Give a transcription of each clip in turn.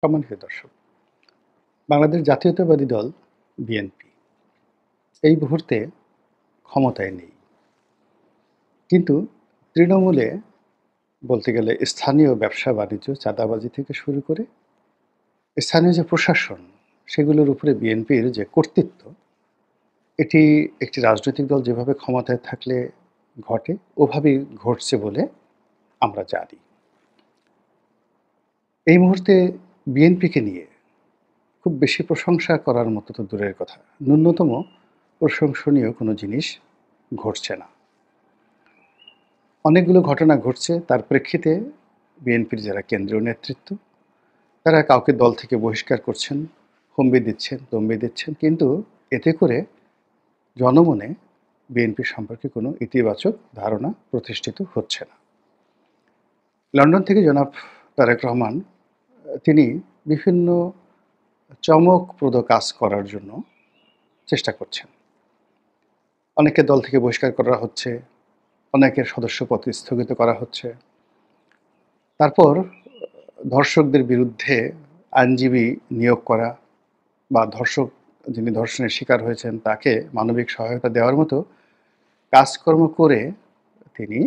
সম্মানিত দর্শক, বাংলাদেশ জাতীয়তাবাদী দল বিএনপি এই মুহূর্তে ক্ষমতায় নেই। কিন্তু তৃণমূলে বলতে গেলে স্থানীয় ব্যবসা-বাণিজ্য, চাঁদাবাজি থেকে শুরু করে স্থানীয় যে প্রশাসন, সেগুলোর উপরে বিএনপির যে কর্তৃত্ব, এটি একটি রাজনৈতিক দল যেভাবে ক্ষমতায় থাকলে ঘটে, ওভাবেই ঘটছে বলে আমরা জানি। এই মুহূর্তে বিএনপিকে নিয়ে খুব বেশি প্রশংসা করার মতো তো দূরের কথা, ন্যূনতম প্রশংসনীয় কোনো জিনিস ঘটছে না। অনেকগুলো ঘটনা ঘটছে, তার প্রেক্ষিতে বিএনপির যারা কেন্দ্রীয় নেতৃত্ব, তারা কাউকে দল থেকে বহিষ্কার করছেন, হুমকি দিচ্ছেন, দম্ভি দিচ্ছেন, কিন্তু এতে করে জনমনে বিএনপি সম্পর্কে কোনো ইতিবাচক ধারণা প্রতিষ্ঠিত হচ্ছে না। লন্ডন থেকে জনাব তারেক রহমান তিনি বিভিন্ন চমকপ্রদ কাজ করার জন্য চেষ্টা করছেন। অনেকে দল থেকে বহিষ্কার করা হচ্ছে, অনেকের সদস্যপদ স্থগিত করা হচ্ছে। তারপর ধর্ষকদের বিরুদ্ধে আইনজীবী নিয়োগ করা বা যিনি ধর্ষণের শিকার হয়েছেন তাকে মানবিক সহায়তা দেওয়ার মতো কাজকর্ম করে তিনি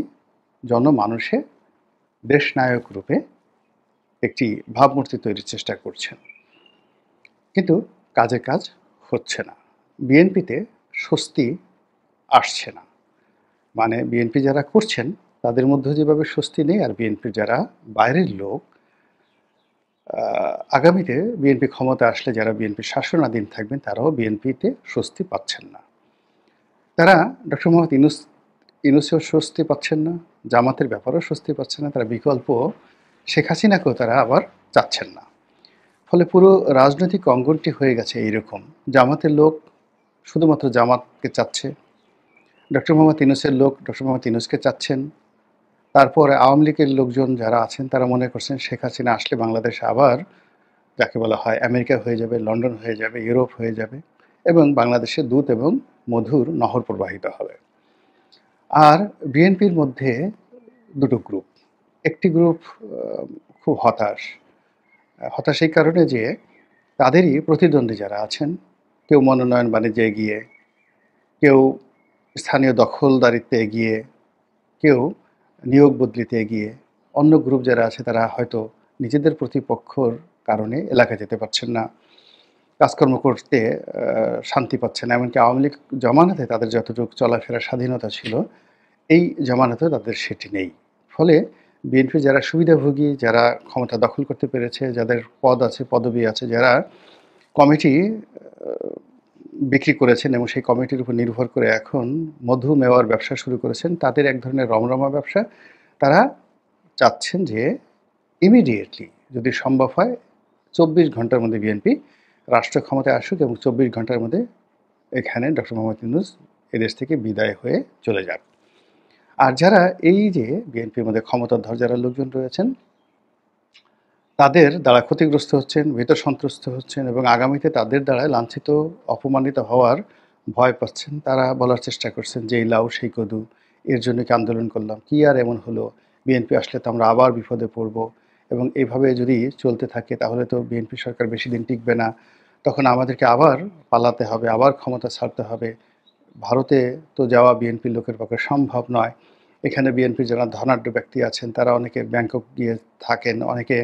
জনমানুষে দেশনায়ক রূপে একটি ভাবমূর্তি তৈরির চেষ্টা করছেন। কিন্তু কাজে কাজ হচ্ছে না। বিএনপিতে স্বস্তি আসছে না। মানে বিএনপি যারা করছেন তাদের মধ্যে যেভাবে স্বস্তি নেই, আর বিএনপির যারা বাইরের লোক আগামীতে বিএনপি ক্ষমতায় আসলে যারা বিএনপির শাসনাধীন থাকবেন তারাও বিএনপিতে স্বস্তি পাচ্ছেন না। তারা ডক্টর মোহাম্মদ ইউনূসেও স্বস্তি পাচ্ছেন না, জামাতের ব্যাপারেও স্বস্তি পাচ্ছেন না, তারা বিকল্প শেখ হাসিনাকেও তারা আবার চাচ্ছেন না। ফলে পুরো রাজনৈতিক অঙ্গনটি হয়ে গেছে এইরকম। জামাতের লোক শুধুমাত্র জামাতকে চাচ্ছে, ডক্টর মোহাম্মদ ইউনূসের লোক ডক্টর মোহাম্মদ ইউনূসকে চাচ্ছেন। তারপরে আওয়ামী লীগের লোকজন যারা আছেন তারা মনে করছেন শেখ হাসিনা আসলে বাংলাদেশ আবার যাকে বলা হয় আমেরিকা হয়ে যাবে, লন্ডন হয়ে যাবে, ইউরোপ হয়ে যাবে এবং বাংলাদেশে দুধ এবং মধুর নহর প্রবাহিত হবে। আর বিএনপির মধ্যে দুটো গ্রুপ। একটি গ্রুপ খুব হতাশ এই কারণে যে তাদেরই প্রতিদ্বন্দ্বী যারা আছেন, কেউ মনোনয়ন বাণিজ্যে এগিয়ে, কেউ স্থানীয় দখলদারিত্বে এগিয়ে, কেউ নিয়োগ বদলিতে এগিয়ে। অন্য গ্রুপ যারা আছে তারা হয়তো নিজেদের প্রতিপক্ষর কারণে এলাকায় যেতে পারছেন না, কাজকর্ম করতে শান্তি পাচ্ছে না। এমনকি আওয়ামী লীগ জমানাতে তাদের যতটুকু চলাফেরার স্বাধীনতা ছিল, এই জমানাতেও তাদের সেটি নেই। ফলে বিএনপি যারা সুবিধাভোগী, যারা ক্ষমতা দখল করতে পেরেছে, যাদের পদ আছে, পদবি আছে, যারা কমিটি বিক্রি করেছেন এবং সেই কমিটির উপর নির্ভর করে এখন মধু মেওয়ার ব্যবসা শুরু করেছেন, তাদের এক ধরনের রমরমা ব্যবসা। তারা চাচ্ছেন যে ইমিডিয়েটলি যদি সম্ভব হয় ২৪ ঘন্টার মধ্যে বিএনপি রাষ্ট্র ক্ষমতায় আসুক এবং ২৪ ঘন্টার মধ্যে এখানে ডক্টর মোহাম্মদ ইউনূস এদেশ থেকে বিদায় হয়ে চলে যান। আর যারা এই যে বিএনপির মধ্যে ক্ষমতাধর যারা লোকজন রয়েছেন, তাদের দ্বারা ক্ষতিগ্রস্ত হচ্ছেন, ভীত সন্ত্রস্ত হচ্ছেন এবং আগামীতে তাদের দ্বারা লাঞ্ছিত, অপমানিত হওয়ার ভয় পাচ্ছেন। তারা বলার চেষ্টা করছেন যে এই লাউ সেই কদু, এর জন্য কি আন্দোলন করলাম, কি আর এমন হলো, বিএনপি আসলে তো আমরা আবার বিপদে পড়ব এবং এইভাবে যদি চলতে থাকে তাহলে তো বিএনপি সরকার বেশি দিন টিকবে না, তখন আমাদেরকে আবার পালাতে হবে, আবার ক্ষমতা ছাড়তে হবে। ভারতে তো যাওয়া বিএনপির লোকের পক্ষে সম্ভব নয়। এখানে বিএনপির যারা ধনাঢ্য ব্যক্তি আছেন তারা অনেকে ব্যাংকক গিয়ে থাকেন, অনেকে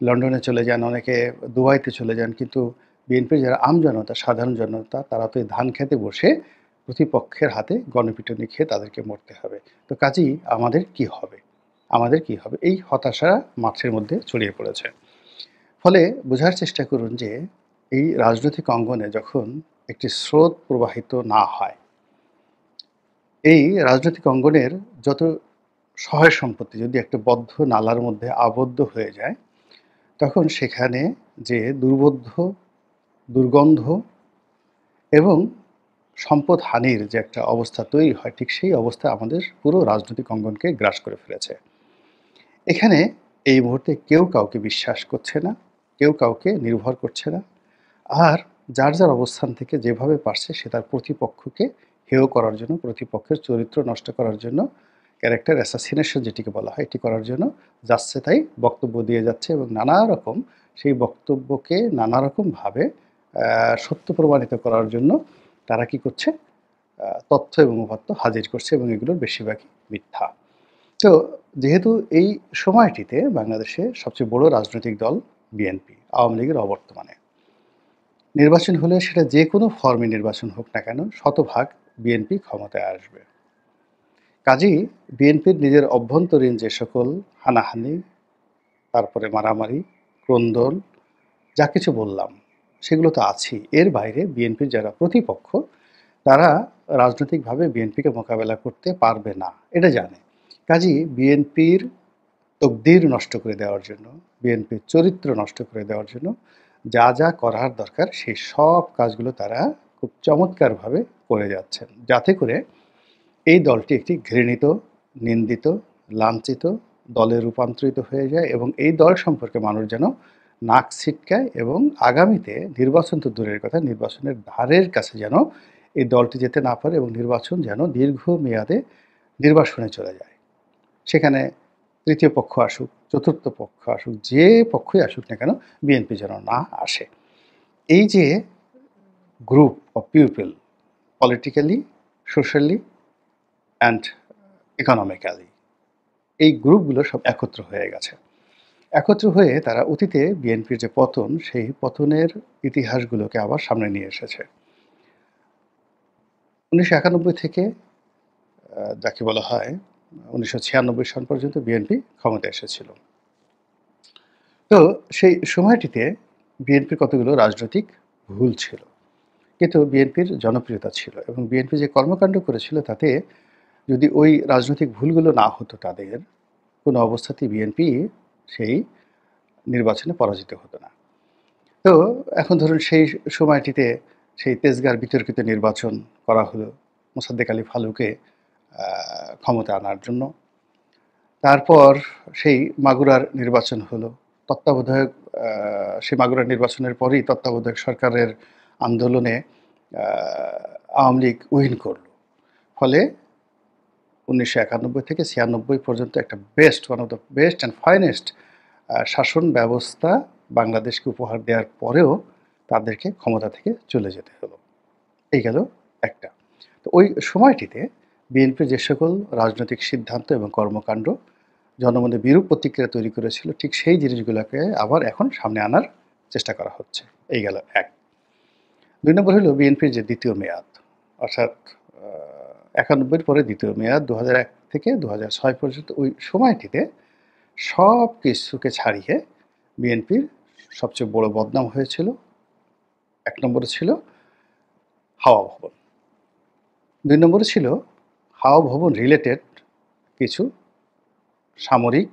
লন্ডনে চলে যান, অনেকে দুবাইতে চলে যান, কিন্তু বিএনপির যারা আমজনতা, সাধারণ জনতা, তারা তো এই ধান খেতে বসে প্রতিপক্ষের হাতে গণপিটুনি খেয়ে তাদেরকে মরতে হবে। তো কাজেই আমাদের কি হবে, আমাদের কি হবে, এই হতাশা মাঠের মধ্যে ছড়িয়ে পড়েছে। ফলে বোঝার চেষ্টা করুন যে এই রাজনৈতিক অঙ্গনে যখন একটি স্রোত প্রবাহিত না হয়, এই রাজনৈতিক অঙ্গনের যত সহায় সম্পত্তি যদি একটা বদ্ধ নালার মধ্যে আবদ্ধ হয়ে যায়, তখন সেখানে যে দুর্বোধ্য, দুর্গন্ধ এবং সম্পদ হানির যে একটা অবস্থা তৈরি হয়, ঠিক সেই অবস্থা আমাদের পুরো রাজনৈতিক অঙ্গনকে গ্রাস করে ফেলেছে। এখানে এই মুহূর্তে কেউ কাউকে বিশ্বাস করছে না, কেউ কাউকে নির্ভর করছে না। আর যার যার অবস্থান থেকে যেভাবে পারছে সে তার প্রতিপক্ষকে হেয় করার জন্য, প্রতিপক্ষের চরিত্র নষ্ট করার জন্য ক্যারেক্টার অ্যাসাসিনেশন যেটিকে বলা হয়, এটি করার জন্য যাচ্ছে তাই বক্তব্য দিয়ে যাচ্ছে এবং নানা রকম সেই বক্তব্যকে নানা রকমভাবে সত্য প্রমাণিত করার জন্য তারা কি করছে, তথ্য এবং উপাত্ত হাজির করছে এবং এগুলোর বেশিরভাগই মিথ্যা। তো যেহেতু এই সময়টিতে বাংলাদেশে সবচেয়ে বড় রাজনৈতিক দল বিএনপি, আওয়ামী লীগের অবর্তমানে নির্বাচন হলে সেটা যে কোনো ফর্মে নির্বাচন হোক না কেন শতভাগ বিএনপি ক্ষমতায় আসবে। কাজেই বিএনপির নিজের অভ্যন্তরীণ যে সকল হানাহানি, তারপরে মারামারি, ক্রন্দন, যা কিছু বললাম সেগুলো তো আছেই। এর বাইরে বিএনপির যারা প্রতিপক্ষ তারা রাজনৈতিকভাবে বিএনপিকে মোকাবেলা করতে পারবে না, এটা জানে। কাজেই বিএনপির তকদির নষ্ট করে দেওয়ার জন্য, বিএনপির চরিত্র নষ্ট করে দেওয়ার জন্য যা যা করার দরকার সেই সব কাজগুলো তারা খুব চমৎকারভাবে করে যাচ্ছেন, যাতে করে এই দলটি একটি ঘৃণিত, নিন্দিত, লাঞ্ছিত দলে রূপান্তরিত হয়ে যায় এবং এই দল সম্পর্কে মানুষ যেন নাক ছিটকায় এবং আগামীতে নির্বাচন তো দূরের কথা, নির্বাচনের ধারের কাছে যেন এই দলটি যেতে না পারে এবং নির্বাচন যেন দীর্ঘমেয়াদে নির্বাসনে চলে যায়। সেখানে তৃতীয় পক্ষ আসুক, চতুর্থ পক্ষ আসুক, যে পক্ষই আসুক না কেন বিএনপি যেন না আসে। এই যে group of people, politically, socially and economically, এই গ্রুপগুলো সব একত্র হয়ে গেছে। একত্র হয়ে তারা অতীতে বিএনপির যে পতন, সেই পতনের ইতিহাসগুলোকে আবার সামনে নিয়ে এসেছে। 1991 থেকে যাকে বলা হয় 1996 সন পর্যন্ত বিএনপি ক্ষমতায় এসেছিল। তো সেই সময়টিতে বিএনপির কতগুলো রাজনৈতিক ভুল ছিল, কিন্তু বিএনপির জনপ্রিয়তা ছিল এবং বিএনপি যে কর্মকাণ্ড করেছিল তাতে যদি ওই রাজনৈতিক ভুলগুলো না হতো তাদের, কোনো অবস্থাতেই বিএনপি সেই নির্বাচনে পরাজিত হতো না। তো এখন ধরুন সেই সময়টিতে সেই তেজগাঁর বিতর্কিত নির্বাচন করা হলো মোসাদ্দেক আলী ফালুকে ক্ষমতা আনার জন্য। তারপর সেই মাগুরার নির্বাচন হলো, তত্ত্বাবধায়ক সেই মাগুরার নির্বাচনের পরেই তত্ত্বাবধায়ক সরকারের আন্দোলনে আওয়ামী লীগ উইন করল। ফলে 1991 থেকে 96 পর্যন্ত একটা one of the best and finest শাসন ব্যবস্থা বাংলাদেশকে উপহার দেওয়ার পরেও তাদেরকে ক্ষমতা থেকে চলে যেতে হলো। এই গেল একটা। তো ওই সময়টিতে বিএনপির যে সকল রাজনৈতিক সিদ্ধান্ত এবং কর্মকাণ্ড জনমনে বিরূপ প্রতিক্রিয়া তৈরি করেছিল, ঠিক সেই জিনিসগুলোকে আবার এখন সামনে আনার চেষ্টা করা হচ্ছে। এই গেল এক। 2 নম্বর হলো বিএনপির যে দ্বিতীয় মেয়াদ, অর্থাৎ 91 পরে দ্বিতীয় মেয়াদ 2001 থেকে 2006 পর্যন্ত, ওই সময়টিতে সব কিছুকে ছাড়িয়ে বিএনপির সবচেয়ে বড় বদনাম হয়েছিল। 1 নম্বরে ছিল হাওয়া ভবন, 2 নম্বরে ছিল হাওয়া ভবন রিলেটেড কিছু সামরিক,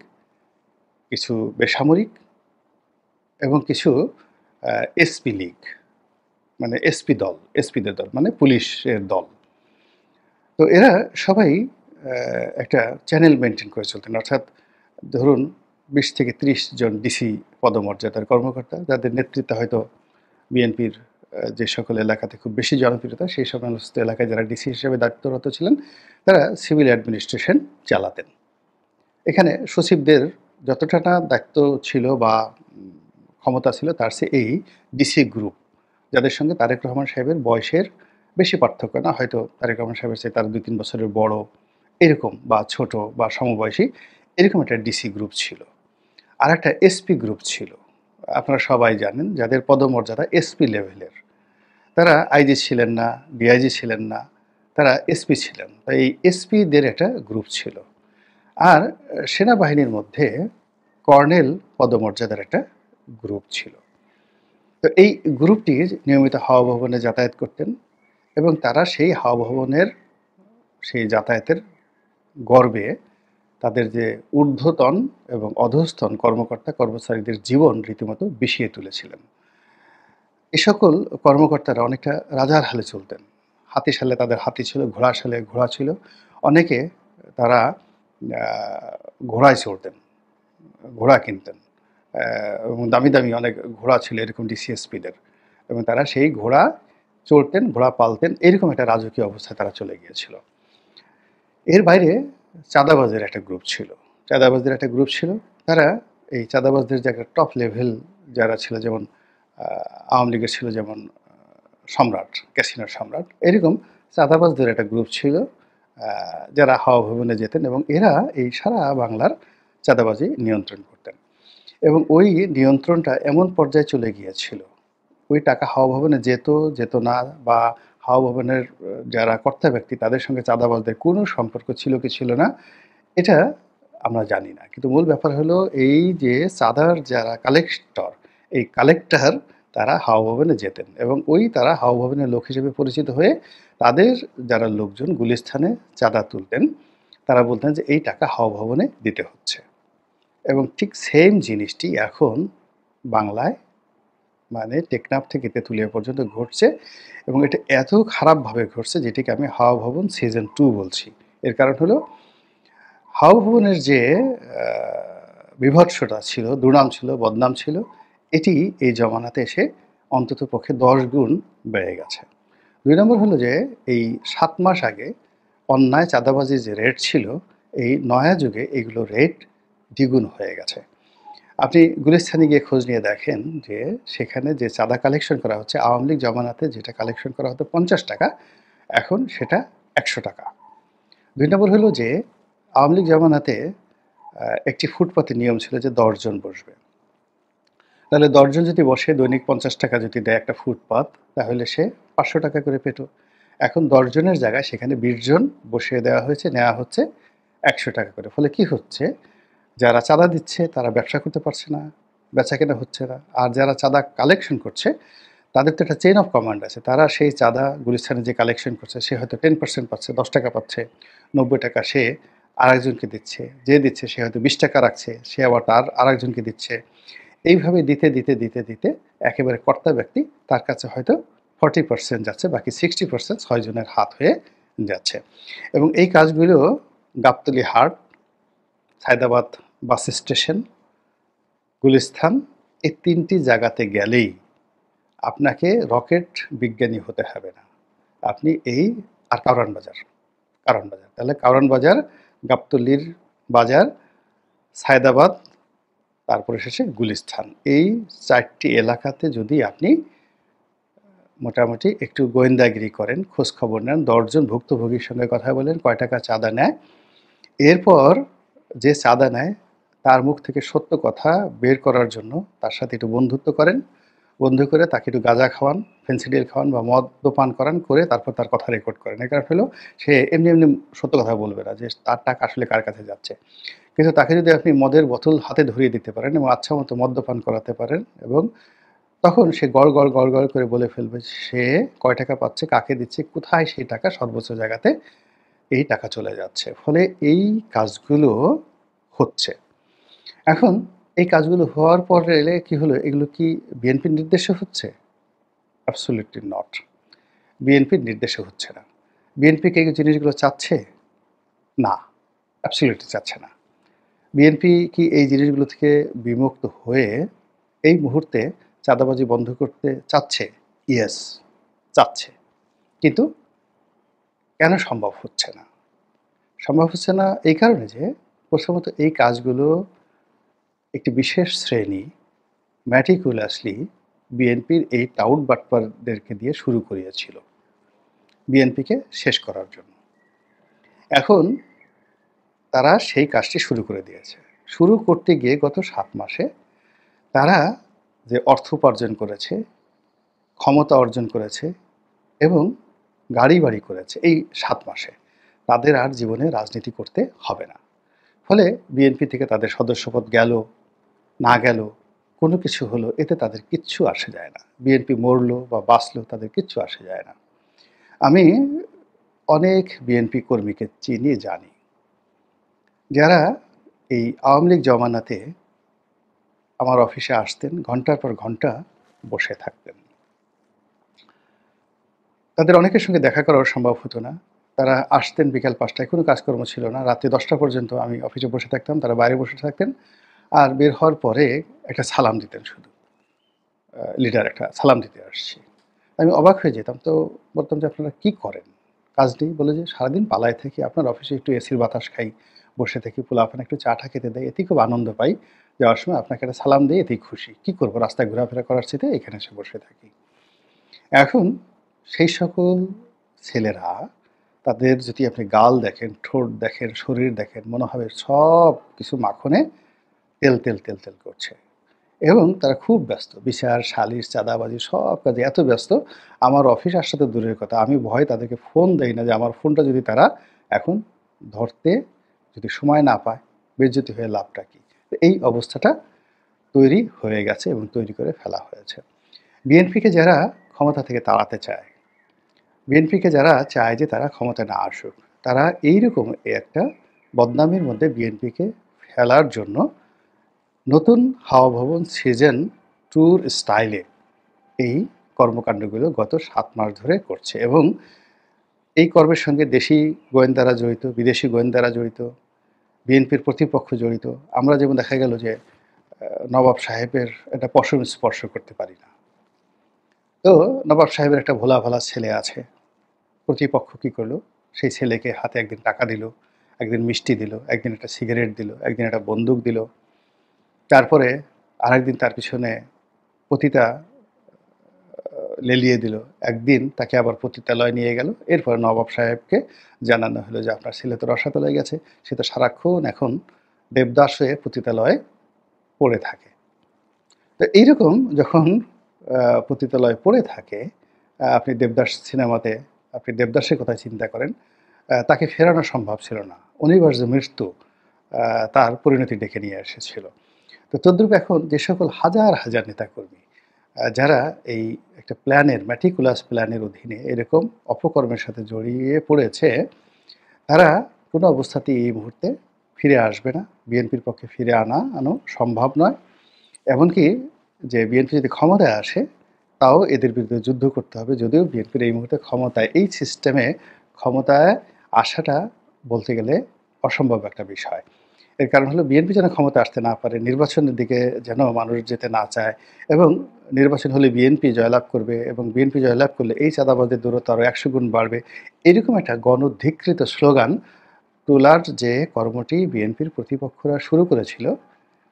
কিছু বেসামরিক এবং কিছু এসপি লীগ, মানে এসপি দল, এসপিদের দল মানে পুলিশের দল। তো এরা সবাই একটা চ্যানেল মেনটেন করে চলতেন, অর্থাৎ ধরুন 20 থেকে 30 জন ডিসি পদমর্যাদার কর্মকর্তা, যাদের নেতৃত্বে হয়তো বিএনপির যে সকল এলাকাতে খুব বেশি জনপ্রিয়তা, সেই সমস্ত এলাকায় যারা ডিসি হিসেবে দায়িত্বরত ছিলেন তারা সিভিল অ্যাডমিনিস্ট্রেশন চালাতেন। এখানে সচিবদের যতটা না দায়িত্ব ছিল বা ক্ষমতা ছিল তার চেয়ে এই ডিসি গ্রুপ, যাদের সঙ্গে তারেক রহমান সাহেবের বয়সের বেশি পার্থক্য না, হয়তো তারেক রহমান সাহেবের চেয়ে তার 2-3 বছরের বড় এরকম, বা ছোট বা সমবয়সী, এরকম একটা ডিসি গ্রুপ ছিল। আর একটা এসপি গ্রুপ ছিল, আপনারা সবাই জানেন, যাদের পদমর্যাদা এসপি লেভেলের। তারা আইজি ছিলেন না, ডিআইজি ছিলেন না, তারা এসপি ছিলেন। তাই এই এসপিদের একটা গ্রুপ ছিল। আর সেনাবাহিনীর মধ্যে কর্নেল পদমর্যাদার একটা গ্রুপ ছিল। তো এই গ্রুপটি নিয়মিত হাওয়া ভবনে যাতায়াত করতেন এবং তারা সেই হাওয়া ভবনের সেই যাতায়াতের গর্বে তাদের যে ঊর্ধ্বতন এবং অধস্তন কর্মকর্তা কর্মচারীদের জীবন রীতিমতো বিষিয়ে তুলেছিলেন। এ সকল কর্মকর্তারা অনেকটা রাজার হালে চলতেন। হাতি শালে তাদের হাতি ছিল, ঘোড়া শালে ঘোড়া ছিল। অনেকে তারা ঘোড়ায় চড়তেন, ঘোড়া কিনতেন এবং দামি দামি অনেক ঘোড়া ছিল এরকম ডিসিএসপিদের, এবং তারা সেই ঘোড়া চড়তেন, ঘোড়া পালতেন, এরকম একটা রাজকীয় অবস্থায় তারা চলে গিয়েছিল। এর বাইরে চাঁদাবাজের একটা গ্রুপ ছিল। চাঁদাবাজদের একটা গ্রুপ ছিল। তারা এই চাঁদাবাজদের যে একটা টপ লেভেল যারা ছিল, যেমন আওয়ামী লীগের ছিল যেমন সম্রাট, ক্যাসিনোর সম্রাট, এরকম চাঁদাবাজদের একটা গ্রুপ ছিল যারা হাওয়া ভবনে যেতেন এবং এরা এই সারা বাংলার চাঁদাবাজি নিয়ন্ত্রণ করতেন। এবং ওই নিয়ন্ত্রণটা এমন পর্যায়ে চলে গিয়েছিল, ওই টাকা হাওয়া ভবনে যেত যেত না, বা হাওয়া ভবনের যারা কর্তা ব্যক্তি তাদের সঙ্গে চাঁদাবাজদের কোনো সম্পর্ক ছিল কি ছিল না, এটা আমরা জানি না। কিন্তু মূল ব্যাপার হলো এই যে চাঁদার যারা কালেক্টর, এই কালেক্টর তারা হাওয়া ভবনে যেতেন এবং ওই তারা হাওয়া ভবনের লোক হিসেবে পরিচিত হয়ে তাদের যারা লোকজন গুলিস্থানে চাঁদা তুলতেন, তারা বলতেন যে এই টাকা হাওয়া ভবনে দিতে হচ্ছে। এবং ঠিক সেম জিনিসটি এখন বাংলায়, মানে টেকনাফ থেকে তেঁতুলিয়া পর্যন্ত ঘটছে এবং এটা এত খারাপভাবে ঘটছে যেটিকে আমি হাওয়া ভবন সিজন 2 বলছি। এর কারণ হলো হাওয়া ভবনের যে বিভৎসতা ছিল, দুর্নাম ছিল, বদনাম ছিল, এটি এই জমানাতে এসে অন্তত পক্ষে 10 গুণ বেড়ে গেছে। 2 নম্বর হলো যে এই 7 মাস আগে অন্যায় চাঁদাবাজির যে রেট ছিল, এই নয়া যুগে এগুলো রেট দ্বিগুণ হয়ে গেছে। আপনি গুলিস্তানে গিয়ে খোঁজ নিয়ে দেখেন যে সেখানে যে চাঁদা কালেকশন করা হচ্ছে, আওয়ামী লীগ জমানাতে যেটা কালেকশন করা হতো 50 টাকা, এখন সেটা 100 টাকা। 2 নম্বর হলো যে আওয়ামী লীগ জমানাতে একটি ফুটপাতে নিয়ম ছিল যে 10 জন বসবে। তাহলে 10 জন যদি বসে, দৈনিক 50 টাকা যদি দেয় একটা ফুটপাত, তাহলে সে 500 টাকা করে পেত। এখন 10 জনের জায়গায় সেখানে 20 জন বসিয়ে দেওয়া হয়েছে, নেওয়া হচ্ছে 100 টাকা করে। ফলে কি হচ্ছে, যারা চাঁদা দিচ্ছে তারা ব্যবসা করতে পারছে না, বেচাকেনা হচ্ছে না। আর যারা চাঁদা কালেকশন করছে তাদের তো একটা চেইন অফ কমান্ড আছে। তারা সেই চাঁদা গুলিস্তানে যে কালেকশন করছে সে হয়তো 10% পাচ্ছে, 10 টাকা পাচ্ছে, 90 টাকা সে আরেকজনকে দিচ্ছে, যে দিচ্ছে সে হয়তো 20 টাকা রাখছে, সে আবার তার আরেকজনকে দিচ্ছে। এইভাবে দিতে দিতে দিতে দিতে একেবারে কর্তা ব্যক্তি তার কাছে হয়তো 40% যাচ্ছে, বাকি 60% 6 জনের হাত হয়ে যাচ্ছে। এবং এই কাজগুলো গাবতলী হাট, সায়দাবাদ বাস স্টেশন, গুলিস্তান, এই 3টি জায়গাতে গেলেই আপনাকে রকেট বিজ্ঞানী হতে হবে না। আপনি এই আর কারওয়ান বাজার, তাহলে কারওয়ান বাজার, গাবতলীর বাজার, সায়দাবাদ, তারপরে শেষে গুলিস্তান, এই 4টি এলাকাতে যদি আপনি মোটামুটি একটু গোয়েন্দাগিরি করেন, খোঁজখবর নেন, 10 জন ভুক্তভোগীর সঙ্গে কথা বলেন কয় টাকা চাঁদা নেয়, এরপর যে চাঁদা নেয় তার মুখ থেকে সত্য কথা বের করার জন্য তার সাথে একটু বন্ধুত্ব করেন, বন্ধু করে তাকে একটু গাঁজা খাওয়ান, ফেন্সিডিল খাওয়ান বা মদ্যপান করান, করে তারপর তার কথা রেকর্ড করেন। এর কারণ হলো সে এমনি এমনি সত্য কথা বলবে না যে তার টাকা আসলে কার কাছে যাচ্ছে। কিন্তু তাকে যদি আপনি মদের বোতল হাতে ধরিয়ে দিতে পারেন এবং আচ্ছা মতো মদ্যপান করাতে পারেন, এবং তখন সে গড় গড় গড় গড় করে বলে ফেলবে সে কয় টাকা পাচ্ছে, কাকে দিচ্ছে, কোথায় সেই টাকা সর্বোচ্চ জায়গাতে এই টাকা চলে যাচ্ছে। ফলে এই কাজগুলো হচ্ছে। এখন এই কাজগুলো হওয়ার পরে কি হলো, এগুলো কি বিএনপির নির্দেশে হচ্ছে? Absolutely not. বিএনপির নির্দেশে হচ্ছে না। বিএনপি কি এই জিনিসগুলো চাচ্ছে? না, অ্যাবসলিউটলি চাচ্ছে না। বিএনপি কি এই জিনিসগুলো থেকে বিমুক্ত হয়ে এই মুহূর্তে চাঁদাবাজি বন্ধ করতে চাচ্ছে? ইয়েস, চাচ্ছে। কিন্তু কেন সম্ভব হচ্ছে না? সম্ভব হচ্ছে না এই কারণে যে প্রথমত এই কাজগুলো একটি বিশেষ শ্রেণী ম্যাটিকুলাসলি বিএনপির এই টাউট বাটপারদেরকে দিয়ে শুরু করিয়েছিল বিএনপিকে শেষ করার জন্য। এখন তারা সেই কাজটি শুরু করে দিয়েছে। শুরু করতে গিয়ে গত 7 মাসে তারা যে অর্থ উপার্জন করেছে, ক্ষমতা অর্জন করেছে এবং গাড়ি বাড়ি করেছে এই 7 মাসে, তাদের আর জীবনে রাজনীতি করতে হবে না। ফলে বিএনপি থেকে তাদের সদস্যপদ গেল না গেল, কোনো কিছু হলো, এতে তাদের কিচ্ছু আসে যায় না। বিএনপি মরলো বা বাঁচলো, তাদের কিচ্ছু আসে যায় না। আমি অনেক বিএনপি কর্মীকে চিনি, জানি, যারা এই আওয়ামী লীগ জমানাতে আমার অফিসে আসতেন, ঘন্টার পর ঘন্টা বসে থাকতেন। তাদের অনেকের সঙ্গে দেখা করাও সম্ভব হতো না। তারা আসতেন বিকাল 5টায়, কোনো কাজকর্ম ছিল না, রাত্রি 10টা পর্যন্ত আমি অফিসে বসে থাকতাম, তারা বাইরে বসে থাকতেন। আর বের হওয়ার পরে একটা সালাম দিতেন শুধু, লিডার একটা সালাম দিতে আসছি। আমি অবাক হয়ে যেতাম, তো বলতাম যে আপনারা কী করেন, কাজ নেই বলে যে সারাদিন পালায় থাকি, আপনার অফিসে একটু এসির বাতাস খাই, বসে থাকি, পোলাপান একটু চাটা খেতে দেয়, এতেই খুব আনন্দ পাই। যাওয়ার সময় আপনাকে একটা সালাম দেই, এতেই খুশি। কি করব, রাস্তায় ঘোরাফেরা করার চেয়ে এখানে এসে বসে থাকি। এখন সেই সকল ছেলেরা, তাদের যদি আপনি গাল দেখেন, ঠোঁট দেখেন, শরীর দেখেন, মনে হবে সব কিছু মাখনে তেল তেল তেল তেল করছে। এবং তারা খুব ব্যস্ত, বিচার সালিশ চাঁদাবাজি সব কাজে এত ব্যস্ত, আমার অফিস আসার তো দূরের কথা, আমি ভয়ে তাদেরকে ফোন দেই না যে আমার ফোনটা যদি তারা এখন ধরতে যদি সময় না পায়, বেজ্জতি হয়ে লাভটা কি। তো এই অবস্থাটা তৈরি হয়ে গেছে এবং তৈরি করে ফেলা হয়েছে। বিএনপিকে যারা ক্ষমতা থেকে তাড়াতে চায়, বিএনপিকে যারা চায় যে তারা ক্ষমতায় না আসুক, তারা এইরকম একটা বদনামির মধ্যে বিএনপিকে ফেলার জন্য নতুন হাওয়া ভবন সিজন ট্যুর স্টাইলে এই কর্মকাণ্ডগুলো গত ৭ মাস ধরে করছে। এবং এই কর্মের সঙ্গে দেশি গোয়েন্দারা জড়িত, বিদেশি গোয়েন্দারা জড়িত, বিএনপির প্রতিপক্ষ জড়িত। আমরা যেমন দেখা গেল যে নবাব সাহেবের একটা পশম স্পর্শ করতে পারি না। তো নবাব সাহেবের একটা ভোলা ভালা ছেলে আছে, প্রতিপক্ষ কী করলো, সেই ছেলেকে হাতে একদিন টাকা দিল, একদিন মিষ্টি দিল, একদিন একটা সিগারেট দিল, একদিন একটা বন্দুক দিল, তারপরে আরেকদিন তার পিছনে পতিতা লেলিয়ে দিল, একদিন তাকে আবার পতিতালয় নিয়ে গেল। এরপর নবাব সাহেবকে জানানো হলো যে আপনার ছেলে তো রসাতলায় গেছে, সে তো সারাক্ষণ এখন দেবদাস হয়ে পতিতালয়ে পড়ে থাকে। তো এইরকম যখন পতিতালয়ে পড়ে থাকে, আপনি দেবদাস সিনেমাতে আপনি দেবদাসের কথা চিন্তা করেন, তাকে ফেরানো সম্ভব ছিল না, অনিবার্য মৃত্যু তার পরিণতি ডেকে নিয়ে এসেছিল। তো তদ্রূপ এখন যে সকল হাজার হাজার নেতাকর্মী যারা এই একটা প্ল্যানের, ম্যাটিকুলাস প্ল্যানের অধীনে এরকম অপকর্মের সাথে জড়িয়ে পড়েছে, তারা কোনো অবস্থাতেই এই মুহূর্তে ফিরে আসবে না। বিএনপির পক্ষে ফিরে আনো সম্ভব নয়। এমনকি যে বিএনপি যদি ক্ষমতায় আসে, তাও এদের বিরুদ্ধে যুদ্ধ করতে হবে। যদিও বিএনপির এই মুহূর্তে ক্ষমতায়, এই সিস্টেমে ক্ষমতায় আসাটা বলতে গেলে অসম্ভব একটা বিষয়। এর কারণ হলো বিএনপি যেন ক্ষমতা আসতে না পারে, নির্বাচনের দিকে যেন মানুষ যেতে না চায়, এবং নির্বাচন হলে বিএনপি জয়লাভ করবে, এবং বিএনপি জয়লাভ করলে এই চাঁদাবাজের দূরত্ব আরও ১০০ গুণ বাড়বে। এরকম একটা গণধিকৃত স্লোগান তোলার যে কর্মটি বিএনপির প্রতিপক্ষরা শুরু করেছিল,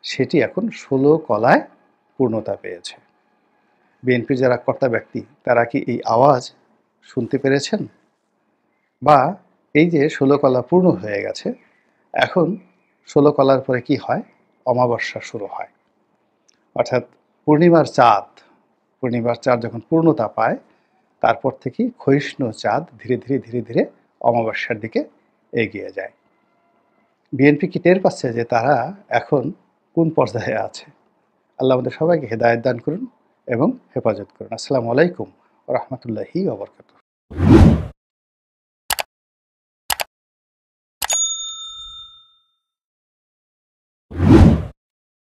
সেটি এখন ১৬ কলায় পূর্ণতা পেয়েছে। বিএনপির যারা কর্তা ব্যক্তি, তারা কি এই আওয়াজ শুনতে পেরেছেন? বা এই যে ১৬ কলা পূর্ণ হয়ে গেছে, এখন ১৬ কলার পরে কি হয়? অমাবস্যা শুরু হয়। অর্থাৎ পূর্ণিমার চাঁদ যখন পূর্ণতা পায়, তারপর থেকেই ক্ষয়িষ্ণু চাঁদ ধীরে ধীরে ধীরে ধীরে অমাবস্যার দিকে এগিয়ে যায়। বিএনপি কি টের পাচ্ছে যে তারা এখন কোন পর্যায়ে আছে? আল্লাহ আমাদের সবাইকে হেদায়েত দান করুন এবং হেফাজত করুন। আসসালামু আলাইকুম ওয়া রাহমাতুল্লাহি ওয়া বারাকাতুহু।